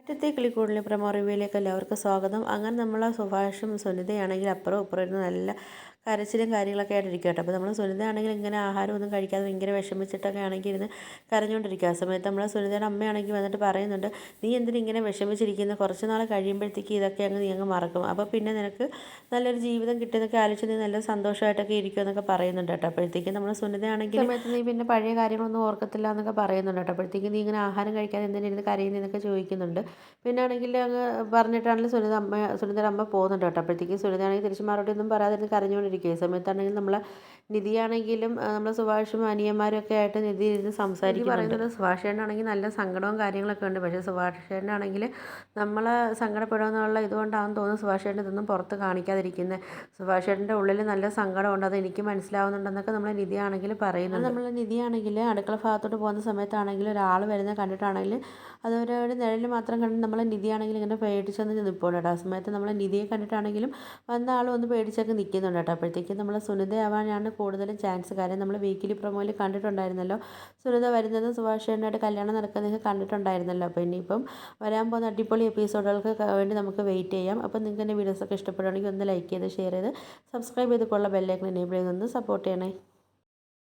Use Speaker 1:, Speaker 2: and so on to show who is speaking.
Speaker 1: ഇന്നത്തെ കിളിക്കൂടിലെ പ്രമോ റിവ്യൂയിലേക്ക് എല്ലാവർക്കും സ്വാഗതം. അങ്ങനെ നമ്മൾ സുഭാഷും സുനിതയാണെങ്കിൽ അപ്പുറം ഇപ്പുറം ഇരുന്ന് നല്ല കരച്ചിലും കാര്യങ്ങളൊക്കെ ആയിട്ടിരിക്കും കേട്ടോ. അപ്പോൾ നമ്മൾ സുനിതയാണെങ്കിൽ ഇങ്ങനെ ആഹാരമൊന്നും കഴിക്കാതെ ഭയങ്കര വിഷമിച്ചിട്ടൊക്കെ ആണെങ്കിൽ ഇരുന്ന് കരഞ്ഞുകൊണ്ടിരിക്കുക. ആ സമയത്ത് നമ്മൾ സുനിതയുടെ അമ്മയാണെങ്കിൽ വന്നിട്ട് പറയുന്നുണ്ട്, നീ എന്തിനും ഇങ്ങനെ വിഷമിച്ചിരിക്കുന്നത്, കുറച്ച് നാൾ കഴിയുമ്പോഴത്തേക്ക് ഇതൊക്കെ നീ അങ്ങ് മറക്കും, അപ്പോൾ പിന്നെ നിനക്ക് നല്ലൊരു ജീവിതം കിട്ടുന്നൊക്കെ ആലോചിച്ച് നീ നല്ല സന്തോഷമായിട്ടൊക്കെ ഇരിക്കും എന്നൊക്കെ പറയുന്നുണ്ട് കേട്ടോ. അപ്പോഴത്തേക്കും നമ്മൾ സുനിതയാണെങ്കിൽ സമയത്ത് നീ പിന്നെ പഴയ കാര്യങ്ങളൊന്നും ഓർക്കത്തില്ല എന്നൊക്കെ പറയുന്നുണ്ട് കേട്ടോ. അപ്പോഴത്തേക്കും നീ ഇങ്ങനെ ആഹാരം കഴിക്കാതെ എന്തിനിരുന്ന് കരയുന്നതെന്നൊക്കെ ചോദിക്കുന്നുണ്ട്. പിന്നെ ആണെങ്കിൽ അങ്ങ് പറഞ്ഞിട്ടാണെങ്കിൽ സുനിതയുടെ അമ്മ പോകുന്നുണ്ട് കേട്ടോ. അപ്പോഴത്തേക്കും സുനിതയാണെങ്കിൽ തിരിച്ച് മറുപടി ഒന്നും പറയാതിരുന്ന് കരഞ്ഞുകൊണ്ടിരിക്കുക. ഈ സമയത്താണെങ്കിൽ നമ്മളെ നിധിയാണെങ്കിലും നമ്മളെ സുഭാഷും അനിയന്മാരും ഒക്കെ ആയിട്ട് നിധി ഇരുന്ന് സംസാരിക്കുന്നുണ്ട്. സുഭാഷേനാണെങ്കിൽ നല്ല സങ്കടവും കാര്യങ്ങളൊക്കെ ഉണ്ട്. പക്ഷേ സുഭാഷേനാണെങ്കിൽ നമ്മളെ സങ്കടപ്പെടുമെന്നുള്ള ഇതുകൊണ്ടാണെന്ന് തോന്നുന്നു സുഭാഷേട്ടൻ ഇതൊന്നും പുറത്ത് കാണിക്കാതിരിക്കുന്നത്. സുഭാഷേട്ടൻ്റെ ഉള്ളിൽ നല്ല സങ്കടമുണ്ട്, അത് എനിക്ക് മനസ്സിലാവുന്നുണ്ടെന്നൊക്കെ നമ്മളെ നിധിയാണെങ്കിൽ പറയുന്നുണ്ട്. നമ്മളെ നിധിയാണെങ്കിൽ അടുക്കള ഭാഗത്തോട്ട് പോകുന്ന സമയത്താണെങ്കിൽ ഒരാൾ വരുന്നത് കണ്ടിട്ടാണെങ്കിൽ അതൊരു നിഴൽ മാത്രം കണ്ട് നമ്മളെ നിധിയാണെങ്കിൽ ഇങ്ങനെ പേടിച്ചെന്ന് നിൽപ്പുണ്ട് കേട്ടോ. ആ സമയത്ത് നമ്മളെ നിധിയെ കണ്ടിട്ടാണെങ്കിലും വന്ന ആൾ ഒന്ന് പേടിച്ചൊക്കെ നിൽക്കുന്നുണ്ട് കേട്ടോ. അപ്പോഴത്തേക്കും നമ്മൾ സുനിതയാവാനാണ് കൂടുതലും ചാൻസ്. കാര്യം നമ്മൾ വീക്കിലി പ്രൊമോയിൽ കണ്ടിട്ടുണ്ടായിരുന്നല്ലോ സുനിത വരുന്നതും സുഭാഷേട്ടനായിട്ട് കല്യാണം നടക്കുന്നതൊക്കെ കണ്ടിട്ടുണ്ടായിരുന്നല്ലോ. അപ്പോൾ ഇനിയിപ്പം വരാൻ പോകുന്ന അടിപൊളി എപ്പിസോഡുകൾക്ക് വേണ്ടി നമുക്ക് വെയിറ്റ് ചെയ്യാം. അപ്പോൾ നിങ്ങൾക്ക് എൻ്റെ വീഡിയോസൊക്കെ ഇഷ്ടപ്പെടുകയാണെങ്കിൽ ഒന്ന് ലൈക്ക് ചെയ്ത് ഷെയർ ചെയ്ത് സബ്സ്ക്രൈബ് ചെയ്തിട്ടുള്ള ബെല്ലൈക്കൺ എനേബിൾ ചെയ്തൊന്ന് സപ്പോർട്ട് ചെയ്യണേ.